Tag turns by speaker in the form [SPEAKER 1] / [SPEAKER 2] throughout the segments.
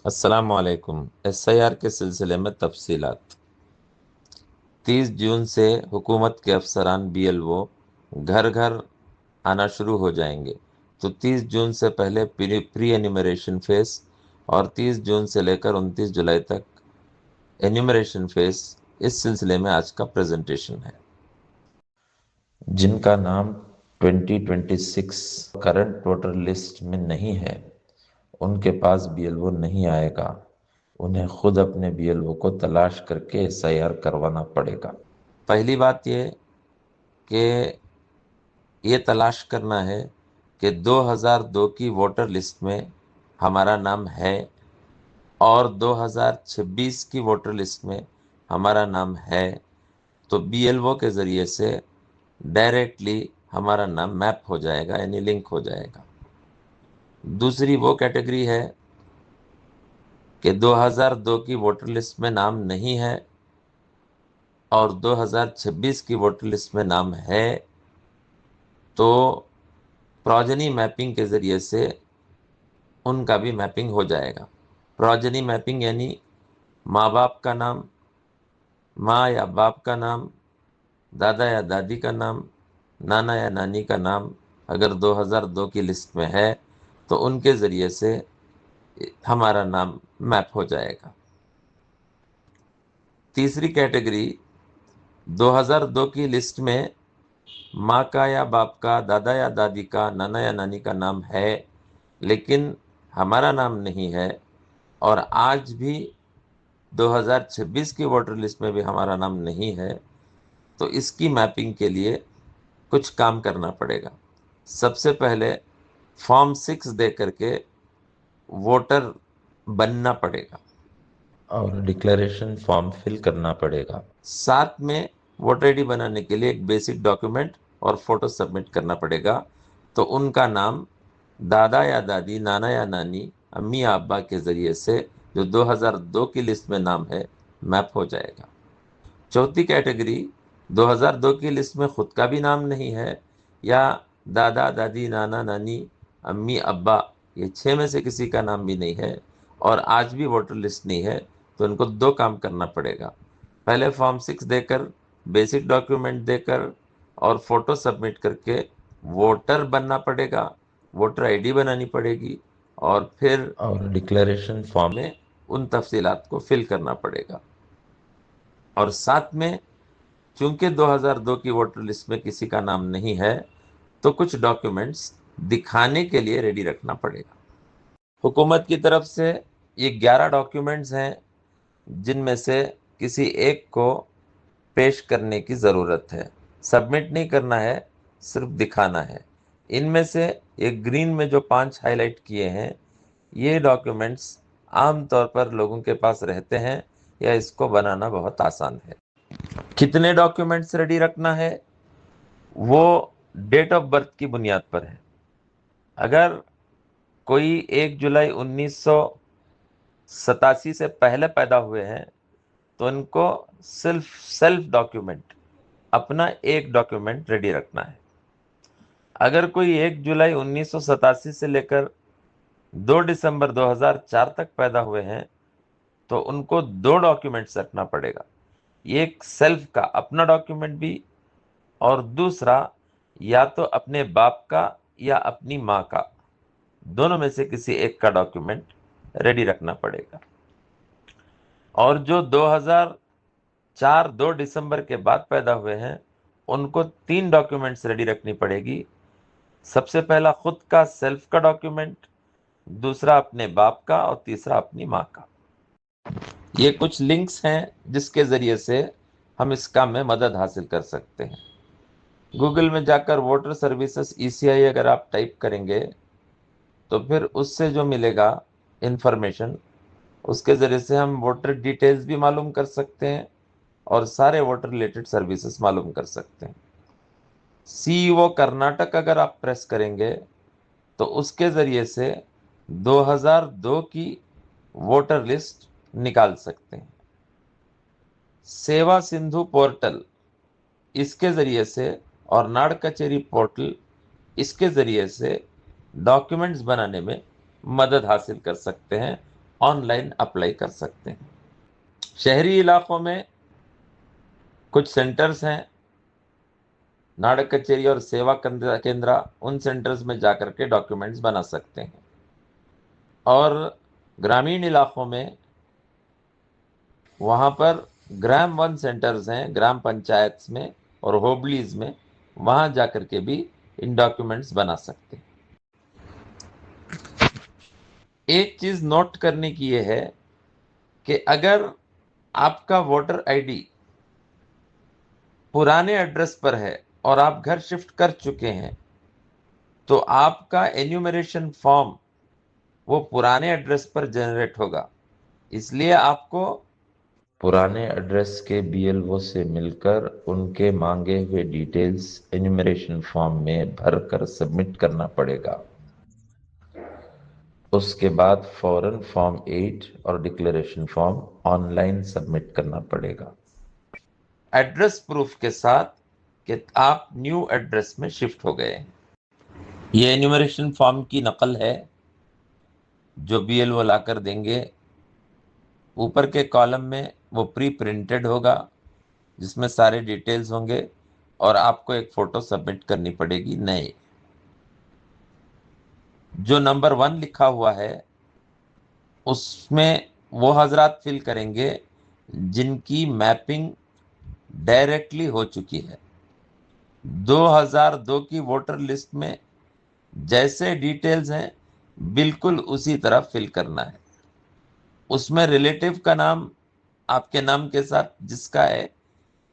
[SPEAKER 1] السلام علیکم۔ S I R کے سلسلے میں تفصیلات۔ 30 جون سے حکومت کے افسران بی ایل او گھر گھر آنا شروع ہو جائیں گے، تو 30 جون سے پہلے پری انیمریشن فیس اور 30 جون سے لے کر 29 جولائی تک انیمریشن فیس، اس سلسلے میں آج کا پریزنٹیشن ہے۔ جن کا نام 2026 کرنٹ ووٹر لسٹ میں نہیں ہے، ان کے پاس بی ایل او نہیں آئے گا، انہیں خود اپنے بی ایل او کو تلاش کر کے ایس آئی آر کروانا پڑے گا۔ پہلی بات یہ کہ یہ تلاش کرنا ہے کہ 2002 کی ووٹر لسٹ میں ہمارا نام ہے اور 2026 کی ووٹر لسٹ میں ہمارا نام ہے، تو بی ایل او کے ذریعے سے ڈائریکٹلی ہمارا نام میپ ہو جائے گا، یعنی لنک ہو جائے گا۔ دوسری وہ کیٹیگری ہے کہ 2002 کی ووٹر لسٹ میں نام نہیں ہے اور 2026 کی ووٹر لسٹ میں نام ہے، تو پروجنی میپنگ کے ذریعے سے ان کا بھی میپنگ ہو جائے گا۔ پروجنی میپنگ یعنی ماں باپ کا نام، ماں یا باپ کا نام، دادا یا دادی کا نام، نانا یا نانی کا نام اگر 2002 کی لسٹ میں ہے تو ان کے ذریعے سے ہمارا نام میپ ہو جائے گا۔ تیسری کیٹیگری، 2002 کی لسٹ میں ماں کا یا باپ کا، دادا یا دادی کا، نانا یا نانی کا نام ہے لیکن ہمارا نام نہیں ہے، اور آج بھی 2026 کی ووٹر لسٹ میں بھی ہمارا نام نہیں ہے، تو اس کی میپنگ کے لیے کچھ کام کرنا پڑے گا۔ سب سے پہلے فارم 6 دے کر کے ووٹر بننا پڑے گا اور ڈکلیریشن فارم فل کرنا پڑے گا۔ ساتھ میں ووٹر آئی ڈی بنانے کے لیے ایک بیسک ڈاکیومنٹ اور فوٹو سبمٹ کرنا پڑے گا، تو ان کا نام دادا یا دادی، نانا یا نانی، امی یا ابا کے ذریعے سے جو 2002 کی لسٹ میں نام ہے میپ ہو جائے گا۔ چوتھی کیٹیگری، 2002 کی لسٹ میں خود کا بھی نام نہیں ہے یا دادا دادی، نانا نانی، امی ابا، یہ 6 میں سے کسی کا نام بھی نہیں ہے اور آج بھی ووٹر لسٹ نہیں ہے، تو ان کو 2 کام کرنا پڑے گا۔ پہلے فارم 6 دے کر، بیسک ڈاکیومنٹ دے کر اور فوٹو سبمٹ کر کے ووٹر بننا پڑے گا، ووٹر آئی ڈی بنانی پڑے گی، اور پھر ڈکلیریشن فارم میں ان تفصیلات کو فل کرنا پڑے گا۔ اور ساتھ میں چونکہ 2002 کی ووٹر لسٹ میں کسی کا نام نہیں ہے، تو کچھ ڈاکیومنٹس دکھانے کے لیے ریڈی رکھنا پڑے گا۔ حکومت کی طرف سے یہ 11 ڈاکیومنٹس ہیں جن میں سے کسی ایک کو پیش کرنے کی ضرورت ہے، سبمٹ نہیں کرنا ہے، صرف دکھانا ہے۔ ان میں سے ایک گرین میں جو 5 ہائی لائٹ کیے ہیں، یہ ڈاکیومنٹس عام طور پر لوگوں کے پاس رہتے ہیں یا اس کو بنانا بہت آسان ہے۔ کتنے ڈاکیومنٹس ریڈی رکھنا ہے وہ ڈیٹ آف برتھ کی بنیاد پر ہے۔ اگر کوئی 1 جولائی 1987 سے پہلے پیدا ہوئے ہیں تو ان کو سیلف ڈاکیومنٹ، اپنا ایک ڈاکیومنٹ ریڈی رکھنا ہے۔ اگر کوئی 1 جولائی 1987 سے لے کر 2 دسمبر 2004 تک پیدا ہوئے ہیں تو ان کو 2 ڈاکیومنٹس رکھنا پڑے گا، ایک سیلف کا اپنا ڈاکیومنٹ بھی، اور دوسرا یا تو اپنے باپ کا یا اپنی ماں کا، دونوں میں سے کسی ایک کا ڈاکیومنٹ ریڈی رکھنا پڑے گا۔ اور جو 2004 2 دسمبر کے بعد پیدا ہوئے ہیں ان کو 3 ڈاکیومنٹس ریڈی رکھنی پڑے گی۔ سب سے پہلا خود کا سیلف کا ڈاکیومنٹ، دوسرا اپنے باپ کا، اور تیسرا اپنی ماں کا۔ یہ کچھ لنکس ہیں جس کے ذریعے سے ہم اس کام میں مدد حاصل کر سکتے ہیں۔ گوگل میں جا کر ووٹر سروسز ECI اگر آپ ٹائپ کریں گے تو پھر اس سے جو ملے گا انفارمیشن، اس کے ذریعے سے ہم ووٹر ڈیٹیلز بھی معلوم کر سکتے ہیں اور سارے ووٹر ریلیٹڈ سروسز معلوم کر سکتے ہیں۔ CEO کرناٹک اگر آپ پریس کریں گے تو اس کے ذریعے سے 2002 کی ووٹر لسٹ نکال سکتے ہیں۔ سیوا سندھو پورٹل، اس کے ذریعے سے، اور ناڑ کچہری پورٹل، اس کے ذریعے سے ڈاکیومنٹس بنانے میں مدد حاصل کر سکتے ہیں آن لائن اپلائی کر سکتے ہیں۔ شہری علاقوں میں کچھ سینٹرز ہیں، ناڈک کچہری اور سیوا کیندرا، ان سینٹرز میں جا کر کے ڈاکیومنٹس بنا سکتے ہیں۔ اور گرامین علاقوں میں وہاں پر گرام ون سینٹرز ہیں، گرام پنچایت میں اور ہوبلیز میں، وہاں جا کر کے بھی ان ڈاکیومنٹس بنا سکتے ہیں۔ ایک چیز نوٹ کرنے کی یہ ہے کہ اگر آپ کا ووٹر آئی ڈی پرانے ایڈریس پر ہے اور آپ گھر شفٹ کر چکے ہیں تو آپ کا انیومریشن فارم وہ پرانے ایڈریس پر جنریٹ ہوگا، اس لیے آپ کو پرانے ایڈریس کے بی ایل او سے مل کر ان کے مانگے ہوئے ڈیٹیلز انیومریشن فارم میں بھر کر سبمٹ کرنا پڑے گا۔ اس کے بعد فوراً فارم 8 اور declaration form on line submit کرنا پڑے گا، ایڈریس پروف کے ساتھ کہ آپ نیو ایڈریس میں شفٹ ہو گئے ہیں۔ یہ انیومریشن فارم کی نقل ہے جو بی ایل او لا کر دیں گے۔ اوپر کے کالم میں وہ پری پرنٹڈ ہوگا جس میں سارے ڈیٹیلز ہوں گے اور آپ کو ایک فوٹو سبمٹ کرنی پڑے گی نئے۔ جو نمبر 1 لکھا ہوا ہے اس میں وہ حضرات فل کریں گے جن کی میپنگ ڈائریکٹلی ہو چکی ہے۔ 2002 کی ووٹر لسٹ میں جیسے ڈیٹیلز ہیں بالکل اسی طرح فل کرنا ہے۔ اس میں ریلیٹیو کا نام آپ کے نام کے ساتھ جس کا ہے،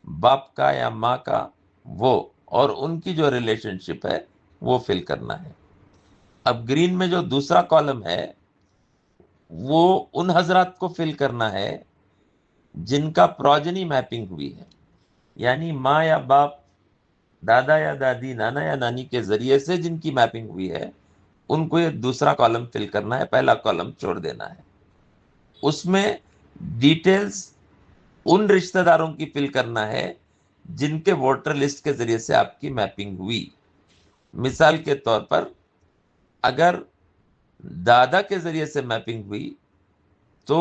[SPEAKER 1] باپ کا یا ماں کا، وہ اور ان کی جو ریلیشن شپ ہے وہ فل کرنا ہے۔ اب گرین میں جو دوسرا کالم ہے وہ ان حضرات کو فل کرنا ہے جن کا پروجنی میپنگ ہوئی ہے، یعنی ماں یا باپ، دادا یا دادی، نانا یا نانی کے ذریعے سے جن کی میپنگ ہوئی ہے ان کو یہ دوسرا کالم فل کرنا ہے، پہلا کالم چھوڑ دینا ہے۔ اس میں ڈیٹیلز ان رشتہ داروں کی فل کرنا ہے جن کے ووٹر لسٹ کے ذریعے سے آپ کی میپنگ ہوئی۔ مثال کے طور پر اگر دادا کے ذریعے سے میپنگ ہوئی تو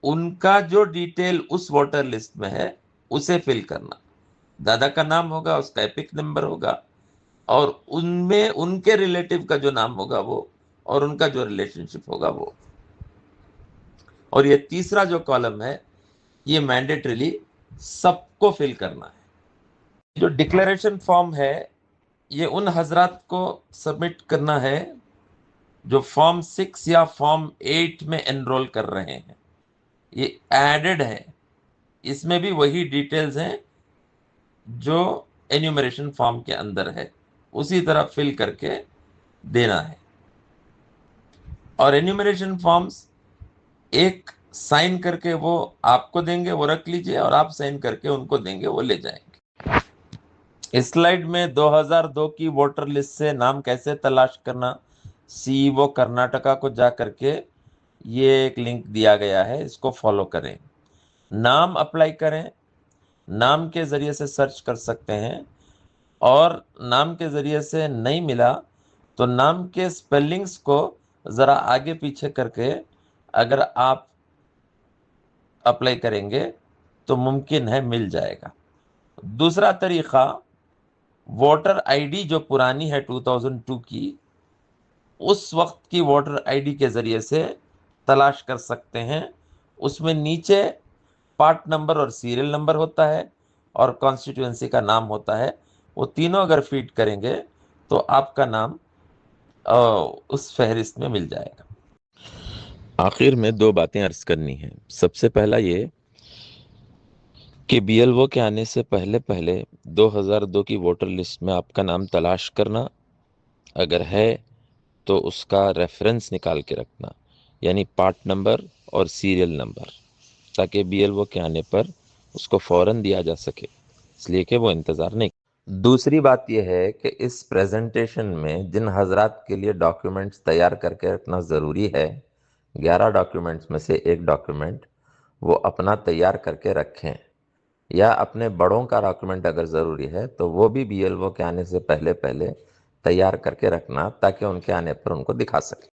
[SPEAKER 1] ان کا جو ڈیٹیل اس ووٹر لسٹ میں ہے اسے فل کرنا، دادا کا نام ہوگا، اس کا ایپک نمبر ہوگا اور ان میں ان کے ریلیٹیو کا جو نام ہوگا وہ اور ان کا جو ریلیشن شپ ہوگا وہ۔ اور یہ تیسرا جو کالم ہے یہ مینڈیٹریلی سب کو فل کرنا ہے۔ جو ڈکلیریشن فارم ہے یہ ان حضرات کو سبمٹ کرنا ہے جو فارم 6 یا فارم 8 میں انرول کر رہے ہیں۔ یہ ایڈڈ ہے، اس میں بھی وہی ڈیٹیلز ہیں جو انیومریشن فارم کے اندر ہے، اسی طرح فل کر کے دینا ہے۔ اور انیومریشن فارمز ایک سائن کر کے وہ آپ کو دیں گے، وہ رکھ لیجئے، اور آپ سائن کر کے ان کو دیں گے، وہ لے جائیں گے۔ اس سلائیڈ میں 2002 کی ووٹر لسٹ سے نام کیسے تلاش کرنا، سی او کرناٹکا کو جا کر کے یہ ایک لنک دیا گیا ہے، اس کو فالو کریں۔ نام اپلائی کریں، نام کے ذریعے سے سرچ کر سکتے ہیں، اور نام کے ذریعے سے نہیں ملا تو نام کے سپیلنگز کو ذرا آگے پیچھے کر کے اگر آپ اپلائی کریں گے تو ممکن ہے مل جائے گا۔ دوسرا طریقہ، ووٹر آئی ڈی جو پرانی ہے 2002 کی، اس وقت کی ووٹر آئی ڈی کے ذریعے سے تلاش کر سکتے ہیں۔ اس میں نیچے پارٹ نمبر اور سیریل نمبر ہوتا ہے اور کانسٹیٹوئنسی کا نام ہوتا ہے، وہ تینوں اگر فیڈ کریں گے تو آپ کا نام اس فہرست میں مل جائے گا۔ آخر میں 2 باتیں عرض کرنی ہیں۔ سب سے پہلا یہ کہ بی ایل او کے آنے سے پہلے 2002 کی ووٹر لسٹ میں آپ کا نام تلاش کرنا، اگر ہے تو اس کا ریفرنس نکال کے رکھنا، یعنی پارٹ نمبر اور سیریل نمبر، تاکہ بی ایل او کے آنے پر اس کو فوراً دیا جا سکے، اس لیے کہ وہ انتظار نہیں۔ دوسری بات یہ ہے کہ اس پریزنٹیشن میں جن حضرات کے لیے ڈاکیومنٹس تیار کر کے رکھنا ضروری ہے، 11 ڈاکیومنٹس میں سے ایک ڈاکیومنٹ وہ اپنا تیار کر کے رکھیں، یا اپنے بڑوں کا ڈاکیومنٹ اگر ضروری ہے تو وہ بھی بی ایل او کے آنے سے پہلے تیار کر کے رکھنا، تاکہ ان کے آنے پر ان کو دکھا سکے۔